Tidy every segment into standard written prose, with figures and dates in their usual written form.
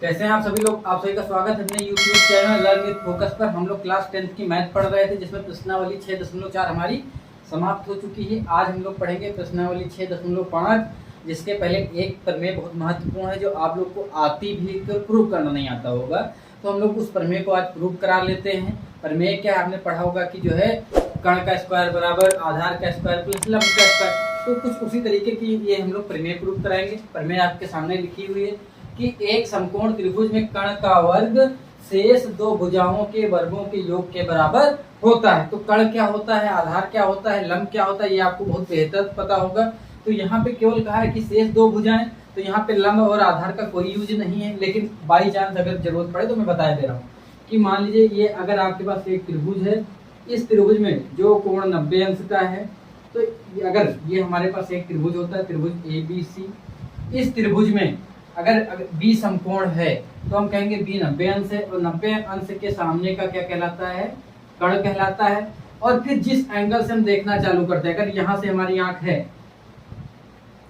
कैसे हैं आप सभी लोग। आप सभी का स्वागत है अपने YouTube channel learn with focus पर। हम लोग क्लास 10th की मैथ पढ़ रहे थे, जिसमें प्रश्नावली 6.4 हमारी समाप्त हो चुकी है। आज हम लोग पढ़ेंगे प्रश्नावली 6.5, जिसके पहले एक प्रमेय बहुत महत्वपूर्ण है जो आप लोग को आती भी प्रूव करना नहीं आता होगा। तो हम लोग उस प्रमेय को आज प्रूव करा लेते हैं। प्रमेय क्या आपने पढ़ा होगा कि जो है कण का स्क्वायर बराबर आधार का स्क्वायर प्लस लंब का स्क्वायर। तो कुछ उसी तरीके की ये हम लोग प्रमेय प्रूव कराएंगे। प्रमेय आपके सामने लिखी हुई है कि एक समकोण त्रिभुज में कण का वर्ग शेष दो भुजाओं के वर्गों के योग के बराबर होता है। तो कण क्या होता है, आधार क्या होता है, लंब क्या होता है, ये आपको बहुत बेहतर पता होगा। तो यहाँ पे केवल कहा है कि शेष दो भुजाएं, तो यहाँ पे लंब और आधार का कोई यूज नहीं है। लेकिन बाई चांस अगर जरूरत पड़े तो मैं बता दे रहा हूँ कि मान लीजिए ये अगर आपके पास एक त्रिभुज है, इस त्रिभुज में जो कोण 90 अंश का है, तो अगर ये हमारे पास एक त्रिभुज होता है, त्रिभुज ABC, इस त्रिभुज में अगर बी समकोण है तो हम कहेंगे बी 90 अंश है, और 90 अंश के सामने का क्या कहलाता है, कण कहलाता है। और फिर जिस एंगल से हम देखना चालू करते हैं, अगर यहाँ से हमारी आंख है,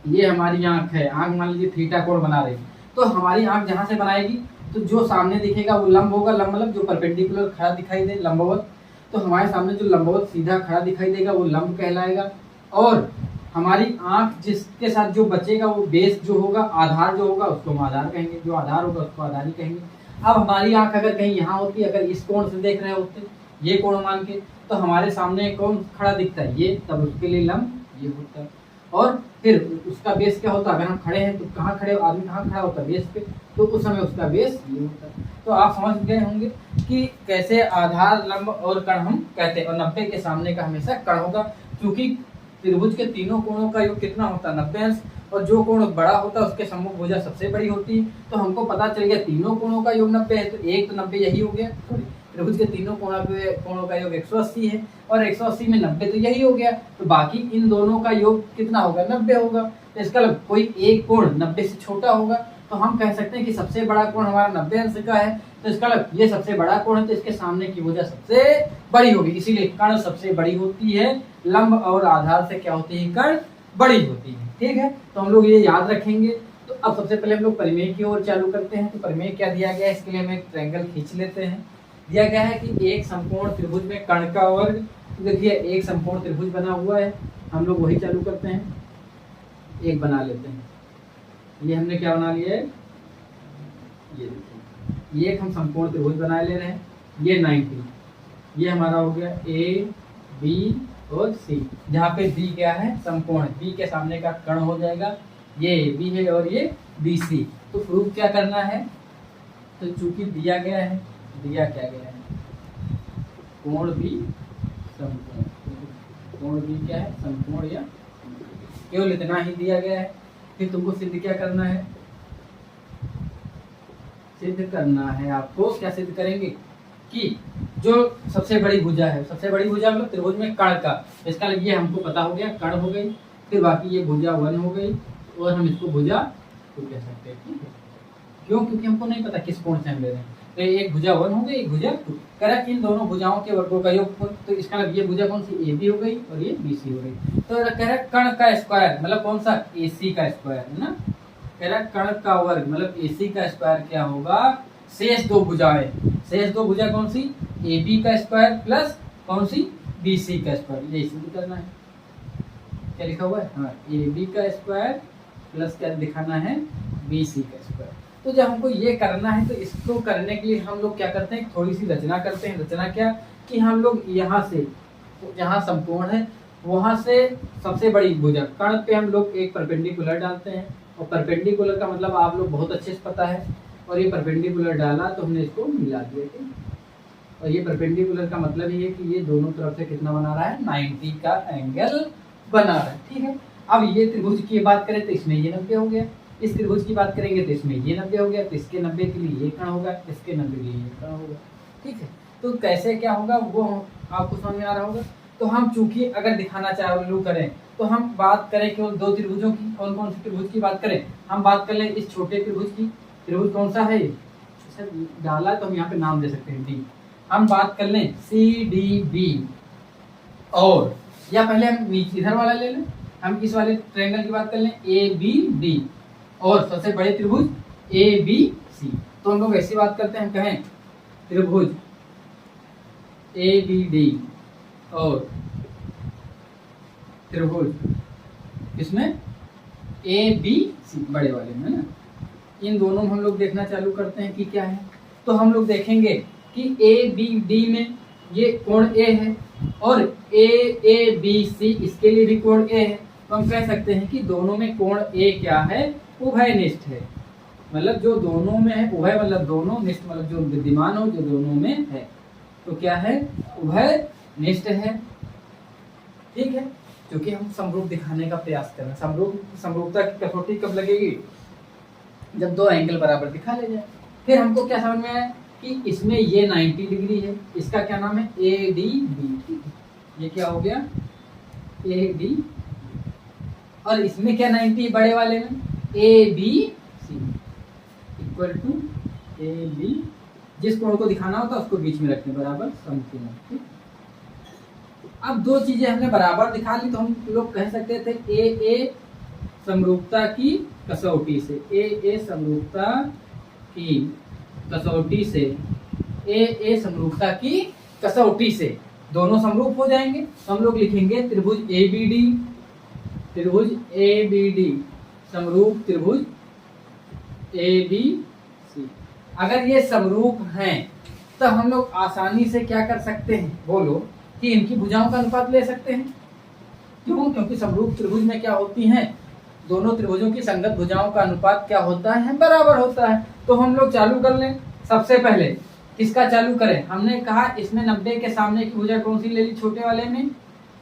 ये हमारी आंख है, आंख मान लीजिए थीटा कोण बना रही, तो हमारी आंख जहां से बनाएगी तो जो सामने दिखेगा वो लंब होगा। लंब मतलब जो परपेंडिकुलर खड़ा दिखाई दे, लंबवत। तो हमारे सामने जो लंबवत सीधा खड़ा दिखाई देगा वो लंब कहलाएगा। और हमारी आंख जिसके साथ जो बचेगा वो बेस जो होगा, आधार जो होगा उसको हम आधार कहेंगे, जो आधार होगा उसको आधार ही कहेंगे। अब हमारी आंख अगर कहीं यहाँ होती, अगर इस कोण से देख रहे होते, ये कोण मान के, तो हमारे सामने कौन खड़ा दिखता है, ये, तब उसके लिए लंब ये होता है। और फिर उसका बेस क्या होता है, अगर हम खड़े हैं तो कहाँ खड़े, आदमी कहाँ खड़ा होता है, बेस पे, तो उस समय उसका बेस ये होता है। तो आप समझ गए होंगे कि कैसे आधार, लंब और कण हम कहते हैं। और 90 के सामने का हमेशा कण होगा, क्योंकि त्रिभुज के तीनों कोणों का योग कितना होता है, 90 अंश। और जो कोण बड़ा होता है उसके सम्मुख भुजा सबसे बड़ी होती है। तो हमको पता चल गया तीनों कोणों का योग 90 है, तो एक तो 90 यही हो गया। त्रिभुज के तीनों कोणों का योग 180 है, और 180 में 90 तो यही हो गया। तो बाकी इन दोनों का योग कितना होगा, 90 होगा। तो इसका मतलब कोई एक कोण 90 से छोटा होगा, तो हम कह सकते हैं कि सबसे बड़ा कोण हमारा 90 अंश का है। तो इसका मतलब ये सबसे बड़ा कोण है, तो इसके सामने की भुजा सबसे बड़ी होगी। इसीलिए कण सबसे बड़ी होती है, लंब और आधार से क्या होती है, कण बड़ी होती है। ठीक है, तो हम लोग ये याद रखेंगे। तो अब सबसे पहले हम लोग प्रमेय की ओर चालू करते हैं। तो प्रमेय क्या दिया गया है, इसके लिए हम एक ट्रायंगल खींच लेते हैं। दिया गया है कि एक समकोण त्रिभुज में कण का वर्ग, तो देखिए एक समकोण त्रिभुज बना हुआ है, हम लोग वही चालू करते हैं। एक बना लेते हैं, ये हमने क्या बना लिया है, ये देखिए, ये एक हम समकोण त्रिभुज बना ले रहे हैं। ये 90, ये हमारा हो गया A, B और C, जहाँ पे B क्या है, समकोण है। B के सामने का कण हो जाएगा, ये B है और ये BC। तो प्रूफ क्या करना है, तो चूंकि दिया गया है, दिया क्या गया है, कोण B समकोण, कोण B क्या है, समकोण, या केवल इतना ही दिया गया है। फिर तुमको सिद्ध क्या करना है, सिद्ध करना है आपको, क्या सिद्ध करेंगे कि जो सबसे बड़ी भुजा है, सबसे बड़ी भुजा मतलब त्रिभुज में कण का, इसका ये हमको पता हो गया, कण हो गई। फिर बाकी ये भुजा 1 हो गई, और हम इसको भुजा 2 कह सकते हैं। ठीक है, क्यों, क्योंकि हमको नहीं पता किस कोण से हम ले रहे हैं। तो एक भुजा 1 हो गई, एक भुजा 2। कह रहा है इन दोनों भुजाओं के वर्गों का योग, तो इसका मतलब ये भुजा कौन सी, AB हो गई और ये BC हो गई। तो कह रहा है कण का स्क्वायर मतलब कौन सा, AC का स्क्वायर है ना। कह रहा है कण का वर्ग मतलब AC का स्क्वायर क्या होगा, शेष दो भुजाएं, शेष दो भुजा कौन सी, AB का स्क्वायर प्लस कौन सी, BC का स्क्वायर। ये सिद्ध करना है। क्या लिखा हुआ है, हाँ, AB का स्क्वायर प्लस क्या दिखाना है, BC का स्क्वायर। तो जब हमको ये करना है, तो इसको करने के लिए हम लोग क्या करते हैं, थोड़ी सी रचना करते हैं। रचना क्या, कि हम लोग यहाँ से, जहाँ समकोण है वहां से सबसे बड़ी भुजा कण पे हम लोग एक परपेंडिकुलर डालते हैं। और परपेंडिकुलर का मतलब आप लोग बहुत अच्छे से पता है। और ये परपेंडिकुलर डाला तो हमने इसको मिला दिया। ठीक, और ये परपेंडिकुलर का मतलब ये है कि ये दोनों तरफ से कितना बना रहा है, 90 का एंगल बना रहा है। ठीक है, अब ये त्रिभुज की बात करें तो इसमें ये 90 हो गया, इस त्रिभुज की बात करेंगे तो इसमें ये 90 हो गया, तो इसके 90 के लिए ये कण होगा, इसके 90 के लिए ये कण होगा। ठीक है, तो कैसे क्या होगा वो आपको समझ में आ रहा होगा। तो हम चूंकि अगर दिखाना चालू करें तो हम बात करें केवल दो त्रिभुजों की। कौन कौन सी त्रिभुज की बात करें, हम बात कर लें इस छोटे त्रिभुज की। त्रिभुज कौन सा है, डाला तो हम यहाँ पे नाम दे सकते हैं D। हम बात कर लें CDB, और या पहले हम नीचे इधर वाला ले लें, हम किस वाले ट्रायंगल की बात कर लें, ABD, और सबसे बड़े त्रिभुज ABC। तो हम लोग ऐसी बात करते हैं, हम कहें त्रिभुज ABD और त्रिभुज इसमें ABC बड़े वाले में ना, इन दोनों में हम लोग देखना चालू करते हैं कि क्या है। तो हम लोग देखेंगे कि ABD में ये कोण A है और AABC इसके लिए भी कोण A है, तो हम कह सकते हैं कि दोनों में कोण A क्या है, उभयनिष्ठ है। मतलब जो दोनों में है, उभय मतलब दोनों, निष्ठ मतलब जो विद्यमान हो, जो दोनों में है, तो क्या है, उभयनिष्ठ है। ठीक है, क्योंकि हम समरूप दिखाने का प्रयास कर रहे हैं। समरूपता की कसौटी कब लगेगी, जब दो एंगल बराबर दिखा ले जाए। फिर हमको क्या समझ में आया कि इसमें ये 90 डिग्री है, इसका क्या नाम है, ADB। ये क्या हो गया, AD, और इसमें क्या 90 बड़े वाले में, ABC इक्वल टू AB। जिस कोण को दिखाना होता है उसको बीच में रखने बराबर समकोण। ठीक, अब दो चीजें हमने बराबर दिखा ली, तो हम लोग कह सकते थे AA समरूपता की कसौटी से, AA समरूपता की कसौटी से, AA समरूपता की कसौटी से दोनों समरूप हो जाएंगे। तो हम लोग लिखेंगे त्रिभुज ABD, त्रिभुज ABD समरूप त्रिभुज ABC। अगर ये समरूप हैं तो हम लोग आसानी से क्या कर सकते हैं, बोलो, कि इनकी भुजाओं का अनुपात ले सकते हैं। क्यों, क्योंकि समरूप त्रिभुज में क्या होती हैं, दोनों त्रिभुजों की संगत भुजाओं का अनुपात क्या होता है, बराबर होता है। तो हम लोग चालू कर लें। सबसे पहले किसका चालू करें, हमने कहा इसमें 90 के सामने की भुजा कौन सी ले ली, छोटे वाले में।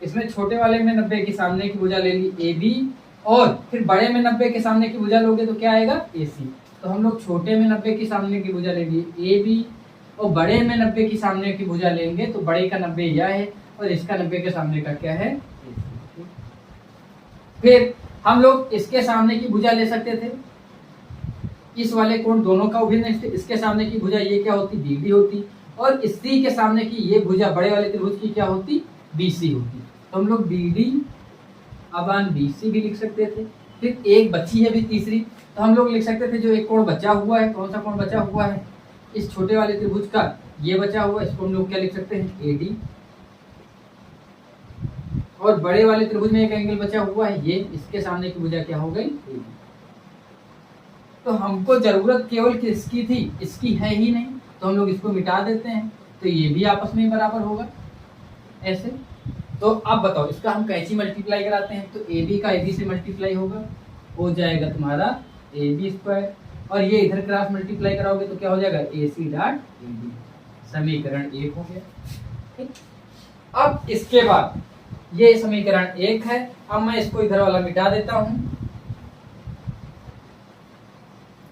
इसमें छोटे वाले में 90 की सामने की भुजा ले ली AB, और फिर बड़े में 90 के सामने की भुजा लोगे तो क्या आएगा, AC। तो हम लोग छोटे में 90 की सामने की भुजा लेंगे AB, और बड़े में 90 की सामने की भुजा लेंगे तो बड़े का 90 यह है और इसका 90 के सामने का क्या है, AC। फिर हम लोग इसके सामने की भुजा ले सकते थे, इस वाले कोण दोनों का उभयनिष्ठ, इसके सामने की भुजा ये क्या होती, BD होती, और इसी के सामने की ये भुजा बड़े वाले त्रिभुज की क्या होती, BC होती। तो हम लोग BD अबान BC भी लिख सकते थे। फिर एक बची है भी तीसरी, तो हम लोग लिख सकते थे जो एक कोण बचा हुआ है, कौन सा कोण बचा हुआ है, इस छोटे वाले त्रिभुज का ये बचा हुआ है, इसको हम लोग क्या लिख सकते हैं, AD। और बड़े वाले त्रिभुज में एक एंगल बचा हुआ है, ये, इसके सामने की भुजा क्या हो गई, AB। तो हमको जरूरत केवल किसकी थी, इसकी है ही नहीं, तो हम लोग इसको मिटा देते हैं, तो ये भी आपस में बराबर होगा ऐसे। तो अब बताओ, इसका हम कैसे मल्टीप्लाई कराते हैं, तो AB का AB से मल्टीप्लाई होगा, हो जाएगा तुम्हारा AB², और ये इधर क्रॉस मल्टीप्लाई कराओगे तो क्या हो जाएगा, AC डॉट AB। समीकरण 1 हो गया। ठीक, अब इसके बाद ये समीकरण 1 है। अब मैं इसको इधर वाला मिटा देता हूं,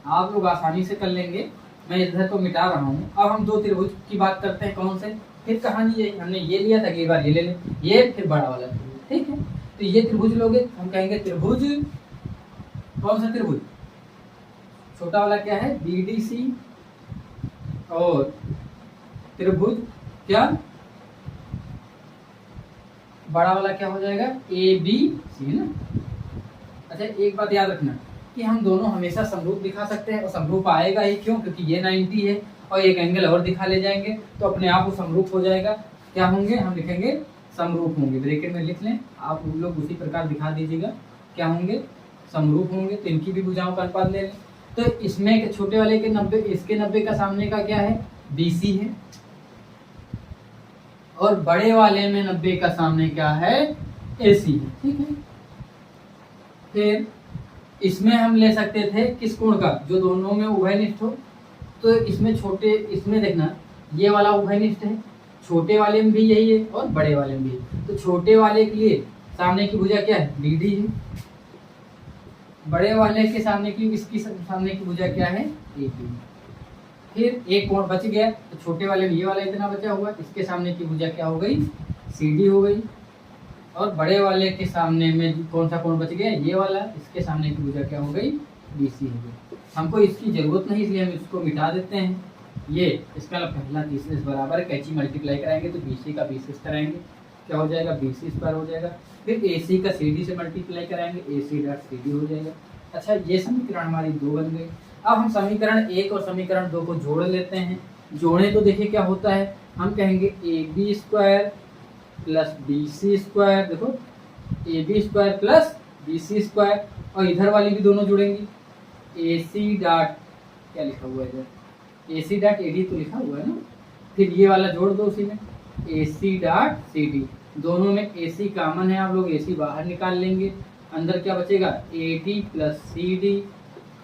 आप लोग आसानी से कर लेंगे, मैं इधर को मिटा रहा हूँ। अब हम दो त्रिभुज की बात करते हैं, कौन से, फिर कहानी ये हमने ये लिया था कि एक बार ये ले लें, ये फिर बड़ा वाला त्रिभुज। ठीक है, तो ये त्रिभुज लोगे, हम कहेंगे त्रिभुज, कौन सा त्रिभुज, छोटा वाला क्या है, BDC, और त्रिभुज क्या, बड़ा वाला क्या हो जाएगा, ABC ना। अच्छा, एक बात याद रखना कि हम दोनों हमेशा समरूप दिखा सकते हैं, और समरूप आएगा ही, क्यों, क्योंकि ये 90 है और एक एंगल और दिखा ले जाएंगे तो अपने आप वो समरूप हो जाएगा। क्या होंगे, हम लिखेंगे समरूप होंगे, ब्रैकेट में लिख लें, आप लोग उसी प्रकार दिखा दीजिएगा, क्या होंगे, समरूप होंगे। तो इनकी भी भुजाओं का अनुपात ले लें, तो इसमें छोटे वाले के 90, इसके 90 का सामने का क्या है, BC है, और बड़े वाले में 90 का सामने क्या है, AC है। ठीक है, फिर इसमें हम ले सकते थे किस कोण का, जो दोनों में उभयनिष्ठ हो। तो इसमें छोटे, इसमें देखना ये वाला उभयनिष्ठ है, छोटे वाले में भी यही है और बड़े वाले में भी है। तो छोटे वाले के लिए सामने की भुजा क्या है, BD है, बड़े वाले के सामने की, इसकी सामने की भुजा क्या है, AB। फिर एक कोण बच गया, तो छोटे वाले में ये वाला इतना बचा हुआ, इसके सामने की भुजा क्या हो गई, CD हो गई, और बड़े वाले के सामने में कौन सा कोण बच गया, ये वाला, इसके सामने की भुजा क्या हो गई, BC हो गई। हमको इसकी जरूरत नहीं, इसलिए हम इसको मिटा देते हैं। ये इसका पहला तीसरे से बराबर है, कैची मल्टीप्लाई कराएंगे तो BC का BC कराएंगे, क्या हो जाएगा, BC² हो जाएगा। फिर AC का CD से मल्टीप्लाई कराएंगे, AC डॉट CD हो जाएगा। अच्छा, ये समीकरण हमारी 2 बन गई। अब हम समीकरण 1 और समीकरण 2 को जोड़ लेते हैं। जोड़े तो देखिए क्या होता है, हम कहेंगे A B square plus B C square, देखो A B square plus B C square, और इधर वाली भी दोनों जुड़ेंगी। ए सी डॉट क्या लिखा हुआ है इधर, ए सी डॉट ए डी तो लिखा हुआ है ना, फिर ये वाला जोड़ दो उसी में, ए सी डॉट सी डी। दोनों में ए सी कॉमन है, आप लोग ए सी बाहर निकाल लेंगे, अंदर क्या बचेगा A D plus C D.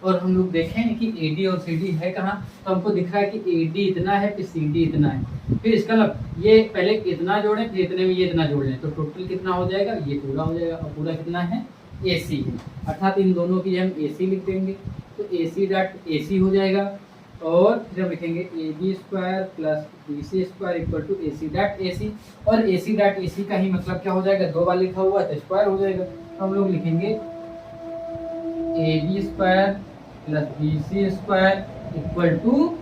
और हम लोग देखें कि ए डी और सी डी है कहाँ, तो हमको दिख रहा है कि ए डी इतना है फिर सी डी इतना है, फिर इसका मतलब ये पहले इतना जोड़ें फिर इतने में ये इतना जोड़ लें, तो टोटल कितना हो जाएगा, ये पूरा हो जाएगा, और पूरा कितना है ए सी है, अर्थात इन दोनों की हम ए सी लिख देंगे, तो ए सी डॉट ए सी हो जाएगा। और फिर हम लिखेंगे A B square plus B C square equal to A C dot A C, और ए सी डॉट ए सी का ही मतलब क्या हो जाएगा, दो बार लिखा हुआ है तो स्क्वायर हो जाएगा, तो हम लोग लिखेंगे A B square plus B C square equal to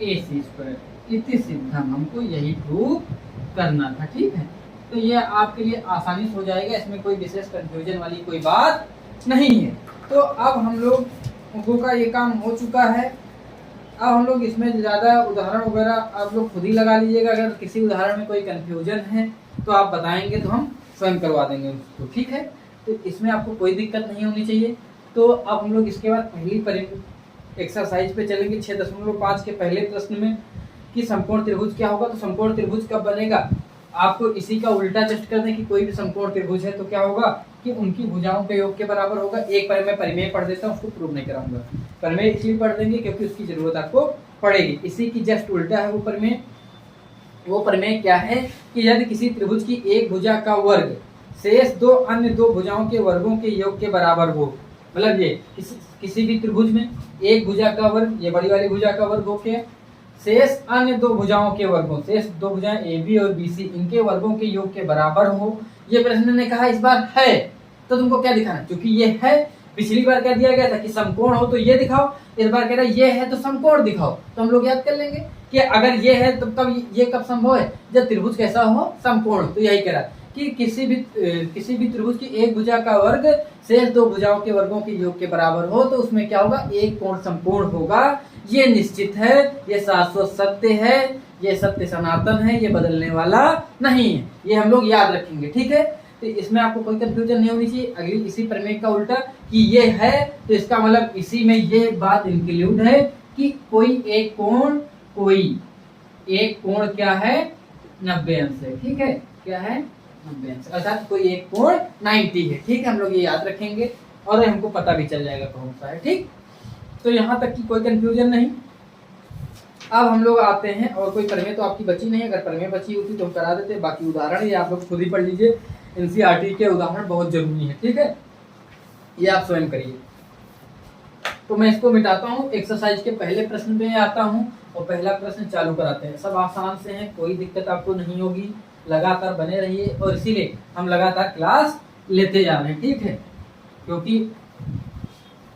A C square. इति सिद्धम, हमको यही प्रूव करना था, ठीक है। तो ये आपके लिए आसानी से हो जाएगा, इसमें कोई विशेष कंफ्यूजन वाली कोई बात नहीं है। तो अब हम लोगों का ये काम हो चुका है। अब हम लोग इसमें ज़्यादा उदाहरण वगैरह आप लोग खुद ही लगा लीजिएगा, अगर किसी उदाहरण में कोई कंफ्यूजन है तो आप बताएंगे तो हम स्वयं करवा देंगे उसको, ठीक है। तो इसमें आपको कोई दिक्कत नहीं होनी चाहिए। तो अब हम लोग इसके बाद पहली एक्सरसाइज पे चलेंगे 6.5 के पहले प्रश्न में कि समकोण त्रिभुज क्या होगा। तो समकोण त्रिभुज कब बनेगा, आपको इसी का उल्टा टेस्ट कर दें कि कोई भी समकोण त्रिभुज है तो क्या होगा कि उनकी भुजाओं के योग के बराबर होगा। एक पर मैं परिमेय पढ़ देता हूँ, उसको प्रूव नहीं कराऊंगा। परिमेय इसलिए पढ़ देंगे क्योंकि उसकी जरूरत आपको पड़ेगी। इसी की जस्ट उल्टा है वो परिमेय। वो प्रमेय क्या है कि यदि किसी त्रिभुज की एक भुजा का वर्ग शेष दो अन्य दो भुजाओं के वर्गों के योग के बराबर हो, मतलब ये किसी भी त्रिभुज में एक भुजा का वर्ग, ये बड़ी वाली भुजा का वर्ग होके शेष अन्य दो भुजाओं के वर्गों, शेष दो भुजाएं ए बी और बी सी, इनके वर्गों के योग के बराबर हो। ये प्रश्न ने कहा इस बार है, तो तुमको क्या दिखाना, क्योंकि ये है। पिछली बार क्या दिया गया था कि समकोण हो तो ये दिखाओ, इस बार कह रहा है ये है तो समकोण दिखाओ। तो हम लोग याद कर लेंगे कि अगर ये है तो तब ये कब संभव है, जब त्रिभुज कैसा हो, समकोण। तो यही कह रहा है कि किसी भी त्रिभुज की एक भुजा का वर्ग शेष दो भुजाओं के वर्गों के योग के बराबर हो तो उसमें क्या होगा, एक कोण समकोण होगा। ये निश्चित है, ये शाश्वत सत्य है, ये सत्य सनातन है, ये बदलने वाला नहीं है। ये हम लोग याद रखेंगे, ठीक है। तो इसमें आपको कोई कंफ्यूजन नहीं होनी चाहिए। अगली इसी प्रमेय का उल्टा कि ये है तो इसका मतलब इसी में ये बात इंक्लूड है कि कोई एक कोण क्या है, 90 अंश है, ठीक है। क्या है, 90 अंश, अर्थात कोई एक कोण 90 है, ठीक है। हम लोग ये याद रखेंगे और हमको पता भी चल जाएगा कौन सा है, ठीक। तो यहाँ तक की कोई कंफ्यूजन नहीं। अब हम लोग आते हैं, और कोई प्रमेय तो आपकी बची नहीं, अगर प्रमेय बची होती तो हम करा देते। बाकी उदाहरण ये आप लोग खुद ही पढ़ लीजिए, एनसीईआरटी के उदाहरण बहुत जरूरी है, ठीक है। ये आप स्वयं करिए। तो मैं इसको मिटाता हूँ, एक्सरसाइज के पहले प्रश्न पे आता हूँ और पहला प्रश्न चालू कराते हैं। सब आसान से हैं, कोई दिक्कत आपको नहीं होगी। लगातार बने रहिए और इसीलिए हम लगातार क्लास लेते जा रहे हैं, ठीक है। क्योंकि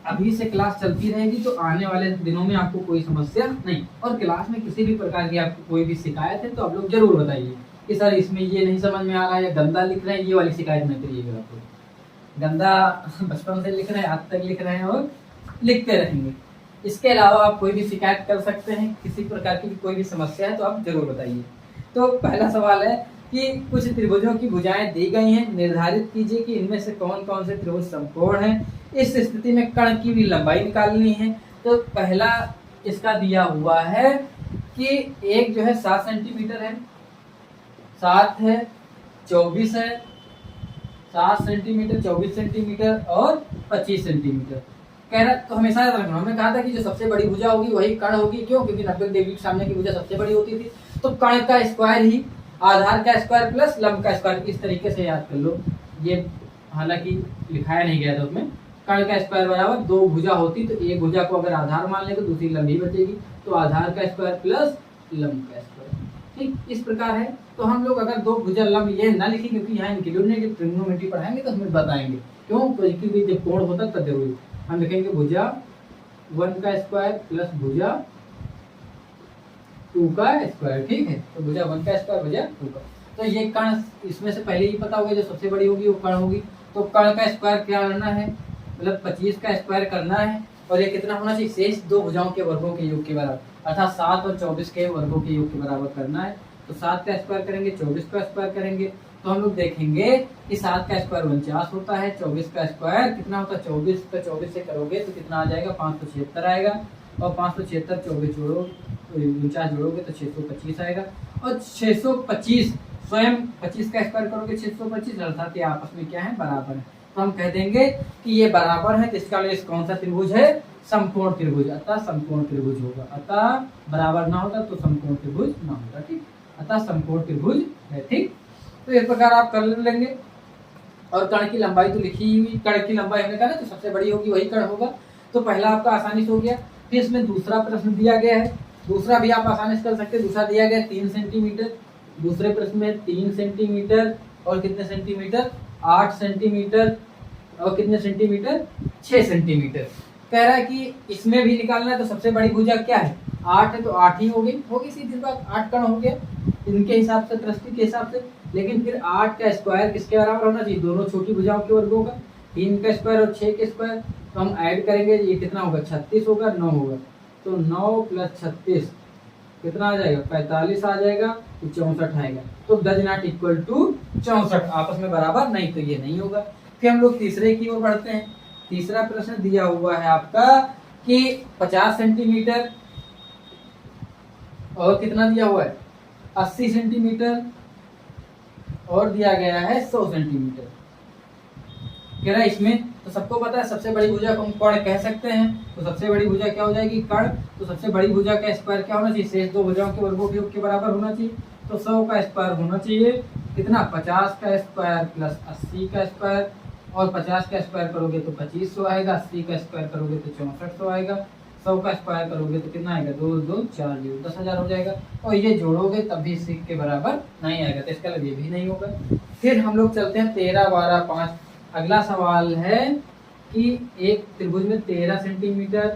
अभी से क्लास चलती रहेगी तो आने वाले दिनों में आपको कोई समस्या नहीं। और क्लास में किसी भी प्रकार की आपको कोई भी शिकायत है तो आप लोग जरूर बताइए कि सर इसमें ये नहीं समझ में आ रहा है या गंदा लिख रहे हैं, ये वाली शिकायत नहीं करिएगा। आप लोग गंदा बचपन से लिख रहे हैं, आज तक लिख रहे हैं और लिखते रहेंगे। इसके अलावा आप कोई भी शिकायत कर सकते हैं, किसी प्रकार की कोई भी समस्या है तो आप जरूर बताइए। तो पहला सवाल है कि कुछ त्रिभुजों की भुजाएं दी गई हैं, निर्धारित कीजिए कि इनमें से कौन कौन से त्रिभुज समकोण हैं। इस स्थिति में कर्ण की भी लंबाई निकालनी है। तो पहला इसका दिया हुआ है कि एक जो है 7 सेंटीमीटर है, 7 है, 24 है, 7 सेंटीमीटर, 24 सेंटीमीटर और 25 सेंटीमीटर कह रहा। तो हमेशा याद रखना, हमने कहा था कि जो सबसे बड़ी भुजा होगी वही कर्ण होगी। क्यों? क्योंकि 90 डिग्री के सामने की भुजा सबसे बड़ी होती थी। तो कर्ण का स्क्वायर ही आधार का स्क्वायर प्लस लंब का स्क्वायर, इस तरीके से याद कर लो। ये हालांकि लिखाया नहीं गया था उसमें। कर्ण का स्क्वायर बराबर, दो भुजा होती तो एक भुजा को अगर आधार मान ले तो दूसरी लंब ही बचेगी, तो आधार का स्क्वायर प्लस लंब का स्क्वायर, ठीक इस प्रकार है। तो हम लोग अगर दो भुजा लंब ये ना लिखें, क्योंकि यहाँ इंक्लूड नहीं, जब ट्रिग्नोमेट्री पढ़ाएंगे तो हमें बताएंगे क्यों, क्योंकि जब कोण होता है तब जरूरी हम लिखेंगे भुजा 1 का स्क्वायर प्लस भुजा 2 का स्क्वायर, ठीक है। तो भुजा 1 का स्क्वायर भुजा 2 का। तो ये कर्ण इसमें से पहले ही पता होगा, जो सबसे बड़ी होगी वो कर्ण होगी। तो कर्ण का स्क्वायर क्या करना है, मतलब 25 का स्क्वायर करना है। और ये कितना होना चाहिए, शेष दो भुजाओं के वर्गों के योग के बराबर, अर्थात 7 और 24 के वर्गों के योग के बराबर करना है। तो 7 का स्क्वायर करेंगे, 24 का स्क्वायर करेंगे, तो हम लोग देखेंगे कि 7 का स्क्वायर 49 होता है, 24 का स्क्वायर कितना होता है, 24 का 24 से करोगे तो कितना आ जाएगा, 576 आएगा, और 576 24 जोड़ो 49 जोड़ोगे तो 625 आएगा, और 625 स्वयं 25 का स्क्वायर करोगे 625, अर्थात ये आपस में क्या है, बराबर है। तो हम कह देंगे कि ये बराबर है, तो इसका लिए कौन सा त्रिभुज है, समकोण त्रिभुज, अतः समकोण त्रिभुज होगा, अतः बराबर ना होता तो समकोण त्रिभुज ना होगा, ठीक, अतः समकोण त्रिभुज है, ठीक। तो इस प्रकार आप कर लेंगे। और कण की लंबाई तो लिखी हुई, कण की लंबाई हमने कहा ना, तो सबसे बड़ी होगी वही कण होगा, तो पहला आपका आसानी से हो गया। फिर इसमें दूसरा प्रश्न दिया गया है, दूसरा भी आप आसानी से कर सकते हैं। दूसरा दिया गया 3 सेंटीमीटर, दूसरे प्रश्न में 3 सेंटीमीटर और कितने सेंटीमीटर, 8 सेंटीमीटर, और कितने सेंटीमीटर, 6 सेंटीमीटर। कह रहा है कि इसमें भी निकालना है, तो सबसे बड़ी भुजा क्या है, 8 है, तो 8 ही होगी सीधी बात, 8 कण हो गया इनके हिसाब से, दृष्टि के हिसाब से। लेकिन फिर 8 का स्क्वायर किसके बराबर होना चाहिए, दोनों छोटी भुजाओं के वर्गों का, 3 का स्क्वायर और 6 के स्क्वायर, तो हम ऐड करेंगे, ये कितना होगा, 36 होगा, 9 होगा, तो 9 + 36 कितना आ जाएगा, 45 आ जाएगा, तो 64 आएगा। तो डज नॉट इक्वल टू 64, आपस में बराबर नहीं, तो ये नहीं होगा। फिर हम लोग तीसरे की ओर बढ़ते हैं। तीसरा प्रश्न दिया हुआ है आपका कि 50 सेंटीमीटर और कितना दिया हुआ है, 80 सेंटीमीटर, और दिया गया है 100 सेंटीमीटर। कह रहा है इसमें, तो सबको पता है सबसे बड़ी भुजा को हम कण कह सकते हैं, तो सबसे बड़ी भुजा क्या हो जाएगी, कण। तो सबसे बड़ी भुजा का स्क्वायर क्या होना चाहिए, शेष दो भुजाओं के वर्गों के योग के बराबर होना चाहिए, तो 100 का स्क्वायर होना चाहिए, कितना, 50 का स्क्वायर प्लस 80 का स्क्वायर, और 50 का स्क्वायर करोगे तो 2500 आएगा, 80 का स्क्वायर करोगे तो 6400 आएगा, 100 का स्क्वायर करोगे तो कितना आएगा, 2 2 4 0, 10,000 हो जाएगा। और ये जोड़ोगे तब भी 80 के बराबर नहीं आएगा, तो इसका ये भी नहीं होगा। फिर हम लोग चलते हैं 13 12 5। अगला सवाल है कि एक त्रिभुज में 13 सेंटीमीटर,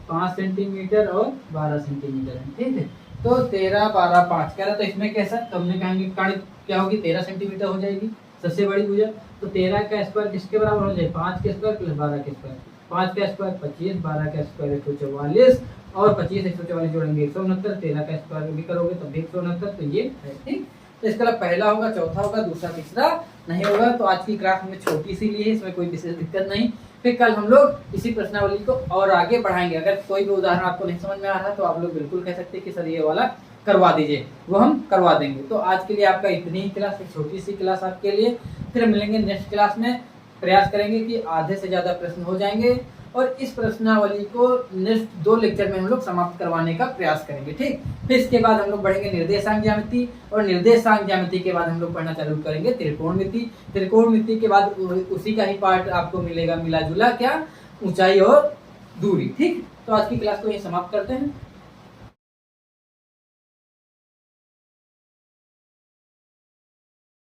5 सेंटीमीटर और 12 सेंटीमीटर है, ठीक है। तो 13 12 5 कह रहा, तो इसमें कैसा, तो हमने कहेंगे कण क्या होगी, 13 सेंटीमीटर हो जाएगी सबसे बड़ी भुजा। तो 13 का स्क्वायर किसके बराबर हो जाएगा, 5 के स्क्वायर प्लस 12 के स्क्वायर, 5 का स्क्वायर 25, 12 का स्क्वायर 144, और 25 144 जोड़ेंगे 169, 13 का स्क्वायर भी करोगे तो 169, तो ये है, ठीक। तो इसका पहला होगा, चौथा होगा, दूसरा तीसरा नहीं होगा। तो आज की क्लास में छोटी सी ली है, इसमें कोई विशेष दिक्कत नहीं। फिर कल हम लोग इसी प्रश्नावली को और आगे बढ़ाएंगे। अगर कोई भी उदाहरण आपको नहीं समझ में आ रहा तो आप लोग बिल्कुल कह सकते हैं कि सर ये वाला करवा दीजिए, वो हम करवा देंगे। तो आज के लिए आपका इतनी ही क्लास, एक छोटी सी क्लास आपके लिए। फिर मिलेंगे नेक्स्ट क्लास में, प्रयास करेंगे कि आधे से ज्यादा प्रश्न हो जाएंगे, और इस प्रश्नावली को नेक्स्ट 2 लेक्चर में हम लोग समाप्त करवाने का प्रयास करेंगे, ठीक। फिर इसके बाद हम लोग बढ़ेंगे निर्देशांक ज्यामिति, और निर्देशांक ज्यामिति के बाद हम लोग पढ़ना चालू करेंगे त्रिकोणमिति। त्रिकोणमिति के बाद उसी का ही पार्ट आपको मिलेगा, मिला जुला क्या, ऊंचाई और दूरी, ठीक। तो आज की क्लास को यही समाप्त करते हैं।